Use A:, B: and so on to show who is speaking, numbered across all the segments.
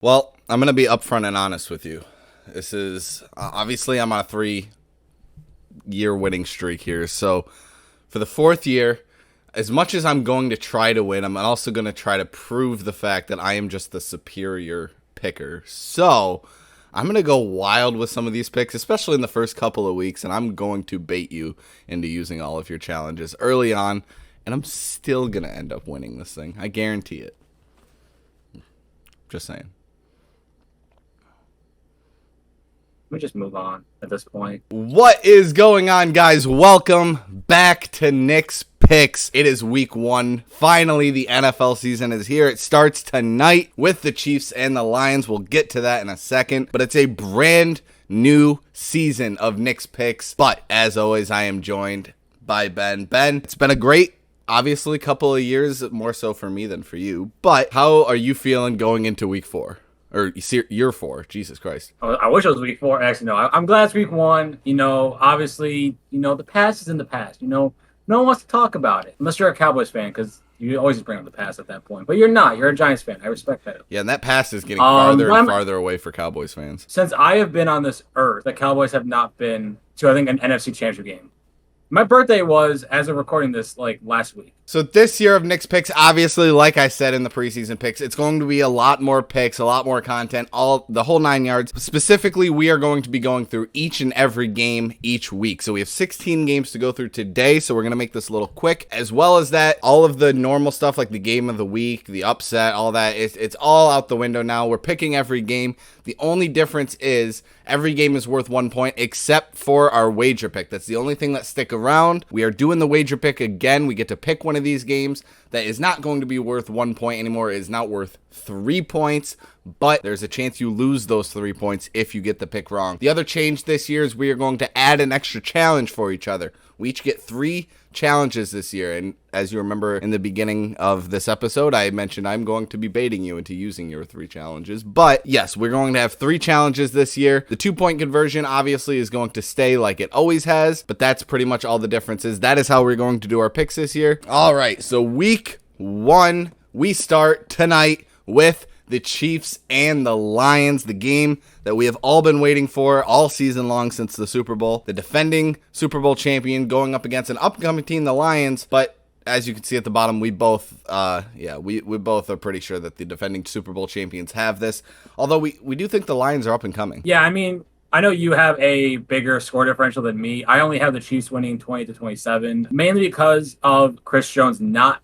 A: Well, I'm going to be upfront and honest with you. This is obviously I'm on a 3-year winning streak here. So for the fourth year, as much as I'm going to try to win, I'm also going to try to prove the fact that I am just the superior picker. So I'm going to go wild with some of these picks, especially in the first couple of weeks, and I'm going to bait you into using all of your challenges early on, and I'm still going to end up winning this thing. I guarantee it. Just saying.
B: We just move on at this point.
A: What is going on, guys? Welcome back to Nick's Picks. It is week 1. Finally, the NFL season is here. It starts tonight with the Chiefs and the Lions. We'll get to that in a second, but it's a brand new season of Nick's Picks. But as always, I am joined by Ben. Ben, it's been a great, obviously, couple of years, more so for me than for you. But how are you feeling going into week 4? Or year 4, Jesus Christ.
B: I wish it was week 4. Actually, no, I'm glad it's week 1. Obviously, the past is in the past. No one wants to talk about it unless you're a Cowboys fan, because you always just bring up the past at that point. But you're not. You're a Giants fan. I respect that.
A: Yeah, and that past is getting farther and farther away for Cowboys fans.
B: Since I have been on this earth, the Cowboys have not been to, I think, an NFC Championship game. My birthday was, as of recording this, last week.
A: So this year of Nick's Picks, obviously, like I said in the preseason picks, it's going to be a lot more picks, a lot more content, the whole 9 yards. Specifically, we are going to be going through each and every game each week. So we have 16 games to go through today, so we're going to make this a little quick. As well as that, all of the normal stuff like the game of the week, the upset, all that, it's all out the window now. We're picking every game. The only difference is every game is worth 1 point except for our wager pick. That's the only thing that stick around. We are doing the wager pick again. We get to pick one of these games that is not going to be worth 1 point anymore. It is now worth 3 points, but there's a chance you lose those 3 points if you get the pick wrong. The other change this year is we are going to add an extra challenge for each other. We each get 3 challenges this year, and as you remember in the beginning of this episode, I mentioned I'm going to be baiting you into using your 3 challenges. But yes, we're going to have 3 challenges this year. The 2-point conversion obviously is going to stay like it always has, but that's pretty much all the differences. That is how we're going to do our picks this year. All right, so week 1, we start tonight with the Chiefs and the Lions, the game that we have all been waiting for all season long since the Super Bowl. The defending Super Bowl champion going up against an upcoming team, the Lions, but as you can see at the bottom, we both we both are pretty sure that the defending Super Bowl champions have this, although we do think the Lions are up and coming.
B: Yeah, I mean, I know you have a bigger score differential than me. I only have the Chiefs winning 20-27, mainly because of Chris Jones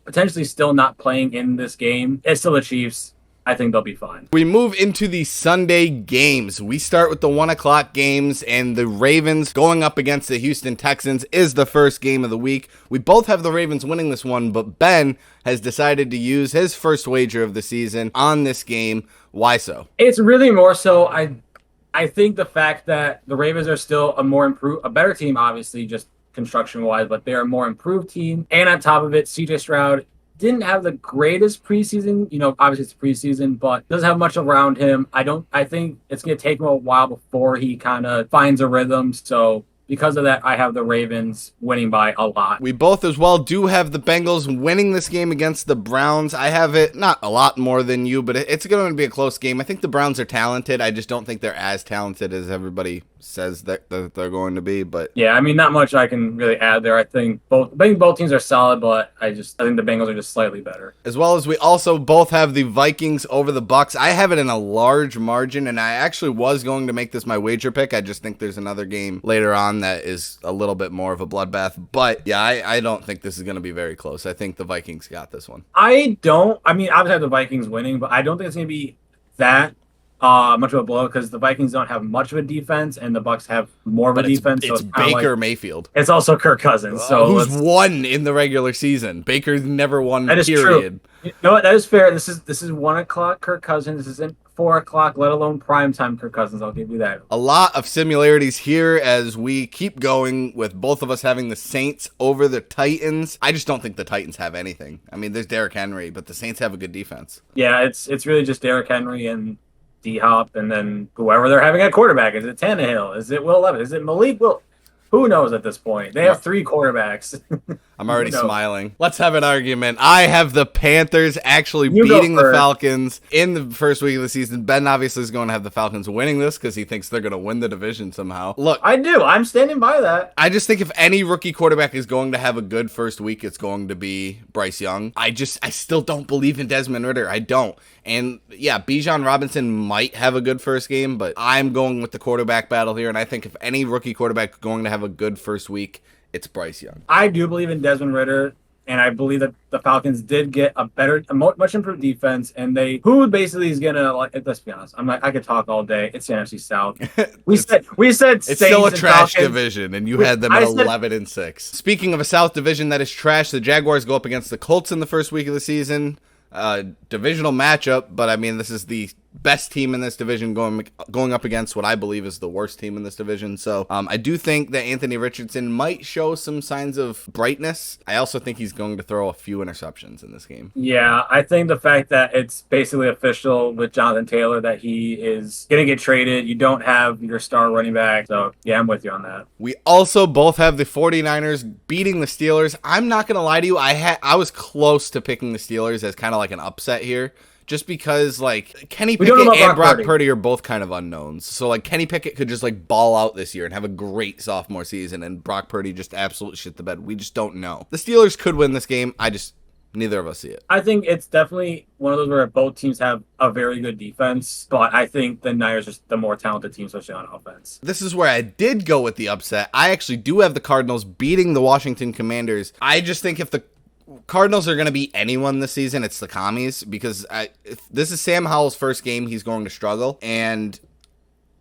B: potentially still not playing in this game. It's still the Chiefs. I think they'll be fine.
A: We move into the Sunday games. We start with the 1 o'clock games, and the Ravens going up against the Houston Texans is the first game of the week. We both have the Ravens winning this one, but Ben has decided to use his first wager of the season on this game. Why so?
B: It's really more so, I think the fact that the Ravens are still a better team, obviously, just construction-wise, but they're a more improved team. And on top of it, CJ Stroud didn't have the greatest preseason. Obviously it's preseason, but doesn't have much around him. I think it's going to take him a while before he kind of finds a rhythm. So because of that, I have the Ravens winning by a lot.
A: We both as well do have the Bengals winning this game against the Browns. I have it not a lot more than you, but it's going to be a close game. I think the Browns are talented. I just don't think they're as talented as everybody says that they're going to be. But
B: yeah, I mean, not much I can really add there. I think both teams are solid, but I think the Bengals are just slightly better.
A: As well as we also both have the Vikings over the Bucks. I have it in a large margin, and I actually was going to make this my wager pick. I just think there's another game later on that is a little bit more of a bloodbath. But yeah, I don't think this is going to be very close. I think the Vikings got this one.
B: Obviously I have the Vikings winning, but I don't think it's going to be that much of a blow, because the Vikings don't have much of a defense and the Bucks have more of a defense.
A: It's Baker Mayfield.
B: It's also Kirk Cousins. So
A: who's won in the regular season? Baker's never won.
B: That is
A: period.
B: True. You know what? That is fair. This is 1 o'clock Kirk Cousins. This isn't 4 o'clock, let alone primetime Kirk Cousins. I'll give you that.
A: A lot of similarities here as we keep going with both of us having the Saints over the Titans. I just don't think the Titans have anything. I mean, there's Derrick Henry, but the Saints have a good defense.
B: Yeah, it's really just Derrick Henry and D-Hop, and then whoever they're having at quarterback. Is it Tannehill? Is it Will Levis? Is it Malik Will? Who knows at this point? They have 3 quarterbacks.
A: I'm already
B: No.
A: smiling. Let's have an argument. I have the Panthers actually
B: You go
A: beating the
B: first.
A: Falcons in the first week of the season. Ben obviously is going to have the Falcons winning this because he thinks they're going to win the division somehow. Look,
B: I do. I'm standing by that.
A: I just think if any rookie quarterback is going to have a good first week, it's going to be Bryce Young. I still don't believe in Desmond Ridder. I don't. And yeah, Bijan Robinson might have a good first game, but I'm going with the quarterback battle here. And I think if any rookie quarterback is going to have a good first week, it's Bryce Young.
B: I do believe in Desmond Ridder, and I believe that the Falcons did get a much improved defense, and who basically is gonna, like, let's be honest, I could talk all day. It's the NFC South. We said
A: it's
B: Saints
A: still a
B: and
A: trash
B: Falcons.
A: division, and you had them at 11-6. Speaking of a South division that is trash, the Jaguars go up against the Colts in the first week of the season. Divisional matchup, but I mean, this is the best team in this division going up against what I believe is the worst team in this division. So I do think that Anthony Richardson might show some signs of brightness. I also think he's going to throw a few interceptions in this game.
B: Yeah, I think the fact that it's basically official with Jonathan Taylor that he is going to get traded. You don't have your star running back. So yeah, I'm with you on that.
A: We also both have the 49ers beating the Steelers. I'm not going to lie to you. I was close to picking the Steelers as kind of like an upset here. Just because, like, Kenny Pickett and Brock Purdy are both kind of unknowns. So, like, Kenny Pickett could just, like, ball out this year and have a great sophomore season, and Brock Purdy just absolutely shit the bed. We just don't know. The Steelers could win this game. Neither of us see it.
B: I think it's definitely one of those where both teams have a very good defense, but I think the Niners are the more talented team, especially on offense.
A: This is where I did go with the upset. I actually do have the Cardinals beating the Washington Commanders. I just think if the Cardinals are going to beat anyone this season, it's the Commies, because if this is Sam Howell's first game, he's going to struggle. And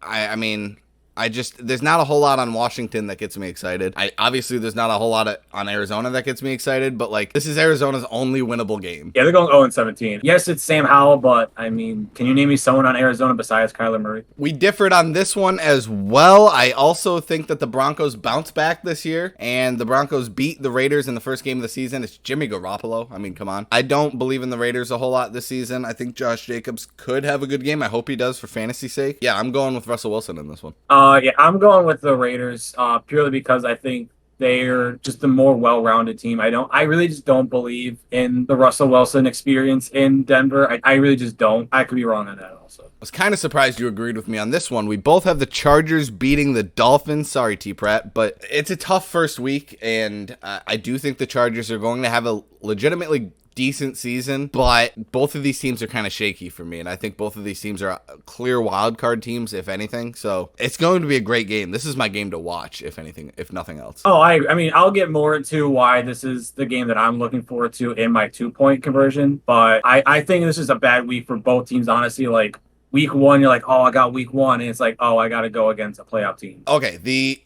A: I mean, there's not a whole lot on Washington that gets me excited. Obviously, there's not a whole lot on Arizona that gets me excited, but like, this is Arizona's only winnable game.
B: Yeah, they're going 0-17. Yes, it's Sam Howell, but I mean, can you name me someone on Arizona besides Kyler Murray?
A: We differed on this one as well. I also think that the Broncos bounce back this year, and the Broncos beat the Raiders in the first game of the season. It's Jimmy Garoppolo. I mean, come on. I don't believe in the Raiders a whole lot this season. I think Josh Jacobs could have a good game. I hope he does for fantasy sake. Yeah, I'm going with Russell Wilson in this one.
B: Yeah, I'm going with the Raiders purely because I think they're just a more well-rounded team. I really just don't believe in the Russell Wilson experience in Denver. I really just don't. I could be wrong on that also.
A: I was kind of surprised you agreed with me on this one. We both have the Chargers beating the Dolphins. Sorry, T. Pratt, but it's a tough first week, and I do think the Chargers are going to have a legitimately decent season, but both of these teams are kind of shaky for me, and I think both of these teams are clear wild card teams, if anything. So it's going to be a great game. This is my game to watch, if anything, if nothing else.
B: Oh, I mean, I'll get more into why this is the game that I'm looking forward to in my 2-point conversion, but I think this is a bad week for both teams, honestly. Like, week one, you're like, oh, I got week one, and it's like, oh, I got to go against a playoff team.
A: Okay,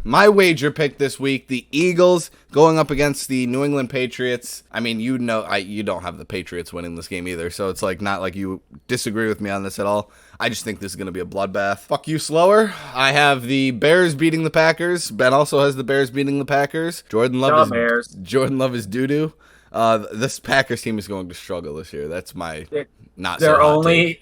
A: my wager pick this week, the Eagles going up against the New England Patriots. I mean, you don't have the Patriots winning this game either, so it's like not like you disagree with me on this at all. I just think this is going to be a bloodbath. Fuck you, Slower. I have the Bears beating the Packers. Ben also has the Bears beating the Packers. Jordan Love is doo-doo. This Packers team is going to struggle this year. That's my
B: their only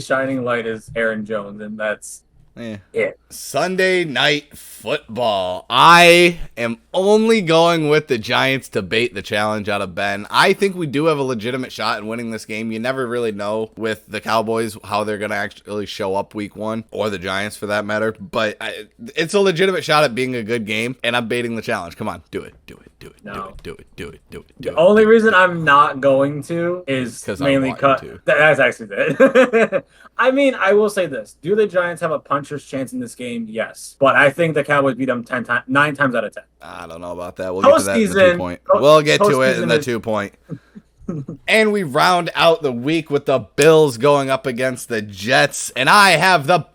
B: shining light is Aaron Jones, and that's it.
A: Sunday night football. I am only going with the Giants to bait the challenge out of Ben. I think we do have a legitimate shot in winning this game. You never really know with the Cowboys how they're going to actually show up week one, or the Giants for that matter, but it's a legitimate shot at being a good game, and I'm baiting the challenge. Come on, do it.
B: The only reason I'm not going to is mainly that's actually it. I mean, I will say this. Do the Giants have a puncher's chance in this game? Yes. But I think the Cowboys beat them 9 times out of 10.
A: I don't know about that. We'll get to that in the 2-point. We'll get to it in the 2-point. And we round out the week with the Bills going up against the Jets. And I have the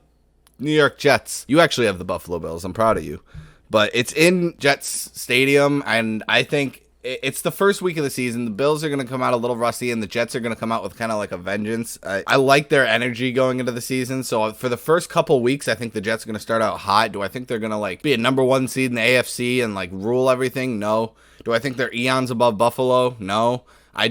A: New York Jets. You actually have the Buffalo Bills. I'm proud of you. But it's in Jets Stadium, and I think it's the first week of the season. The Bills are going to come out a little rusty, and the Jets are going to come out with kind of like a vengeance. I like their energy going into the season. So for the first couple weeks, I think the Jets are going to start out hot. Do I think they're going to like be a number 1 seed in the AFC and like rule everything? No. Do I think they're eons above Buffalo? No. I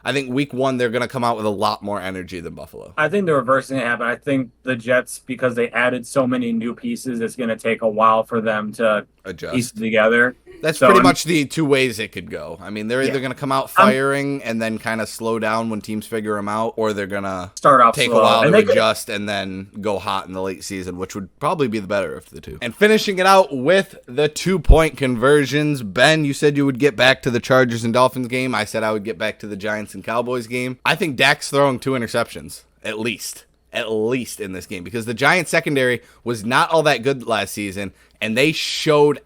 A: I think week 1 they're going to come out with a lot more energy than Buffalo.
B: I think the reversing it happened. I think the Jets, because they added so many new pieces, it's going to take a while for them to
A: adjust,
B: piece it together.
A: That's pretty much the two ways it could go. I mean, they're either going to come out firing and then kind of slow down when teams figure them out, or they're going to
B: start off
A: take
B: slow.
A: a while to adjust and then go hot in the late season, which would probably be the better of the two. And finishing it out with the 2-point conversions. Ben, you said you would get back to the Chargers and Dolphins game. I said I would get back to the Giants and Cowboys game. I think Dak's throwing 2 interceptions, at least in this game, because the Giants secondary was not all that good last season, and they showed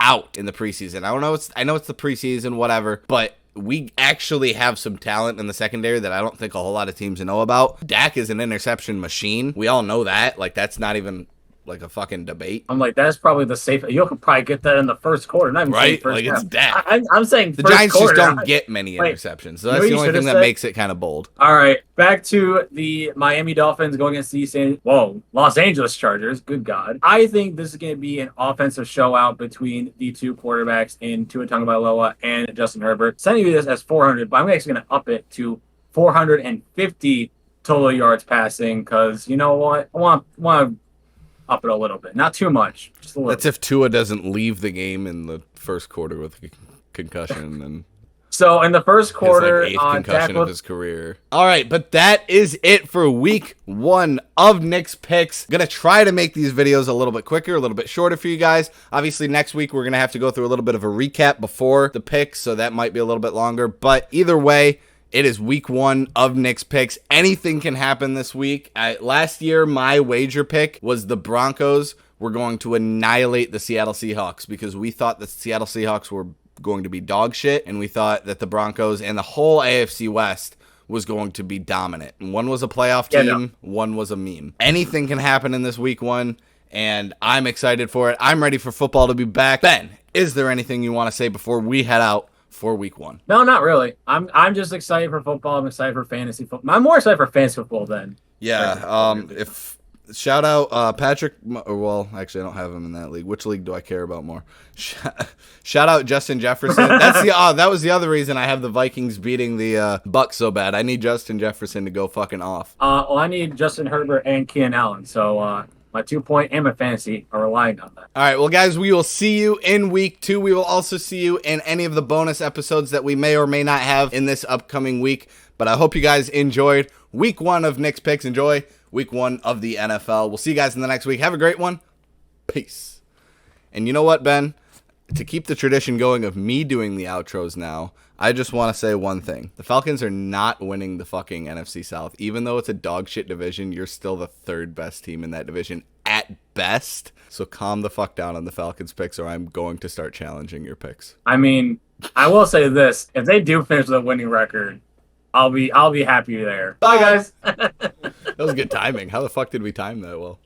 A: out in the preseason. I know it's the preseason, whatever, but we actually have some talent in the secondary that I don't think a whole lot of teams know about. Dak is an interception machine. We all know that. Like, that's not even like a fucking debate.
B: I'm like, that's probably the safe. You can probably get that in the first quarter. Not even
A: right?
B: First
A: like,
B: half.
A: it's Dak.
B: I'm saying
A: the
B: first
A: Giants
B: quarter,
A: just don't get many interceptions. So that's the only thing that makes it kind of bold.
B: All right, back to the Miami Dolphins going against the Los Angeles Chargers. Good God. I think this is going to be an offensive showout between the two quarterbacks in Tua Tagovailoa and Justin Herbert. Sending you this as 400, but I'm actually going to up it to 450 total yards passing, because you know what? I want to up it a little bit, not too much, just a little.
A: That's if Tua doesn't leave the game in the first quarter with a concussion. And
B: so in the first quarter,
A: his, 8th concussion of his career. All right, but that is it for week 1 of Nick's Picks. Gonna try to make these videos a little bit quicker, a little bit shorter for you guys. Obviously, next week we're gonna have to go through a little bit of a recap before the picks, so that might be a little bit longer. But either way, it is week 1 of Nick's Picks. Anything can happen this week. Last year, my wager pick was the Broncos were going to annihilate the Seattle Seahawks, because we thought the Seattle Seahawks were going to be dog shit, and we thought that the Broncos and the whole AFC West was going to be dominant. And one was a playoff team, one was a meme. Anything can happen in this week 1, and I'm excited for it. I'm ready for football to be back. Ben, is there anything you want to say before we head out for week 1?
B: No, not really. I'm just excited for football. I'm excited for fantasy football. I'm more excited for fantasy football than.
A: Yeah. If shout out Patrick. Well, actually, I don't have him in that league. Which league do I care about more? Shout out Justin Jefferson. That's that was the other reason I have the Vikings beating the Bucs so bad. I need Justin Jefferson to go fucking off.
B: Well, I need Justin Herbert and Keenan Allen. So my 2-point and my fantasy are relying on that.
A: All right, well, guys, we will see you in week 2. We will also see you in any of the bonus episodes that we may or may not have in this upcoming week. But I hope you guys enjoyed week 1 of Nick's Picks. Enjoy week 1 of the NFL. We'll see you guys in the next week. Have a great one. Peace. And you know what, Ben? To keep the tradition going of me doing the outros now, I just want to say one thing. The Falcons are not winning the fucking NFC South. Even though it's a dog shit division, you're still the 3rd best team in that division at best. So calm the fuck down on the Falcons picks, or I'm going to start challenging your picks.
B: I mean, I will say this. If they do finish with a winning record, I'll be happy there. Bye, guys.
A: That was good timing. How the fuck did we time that well?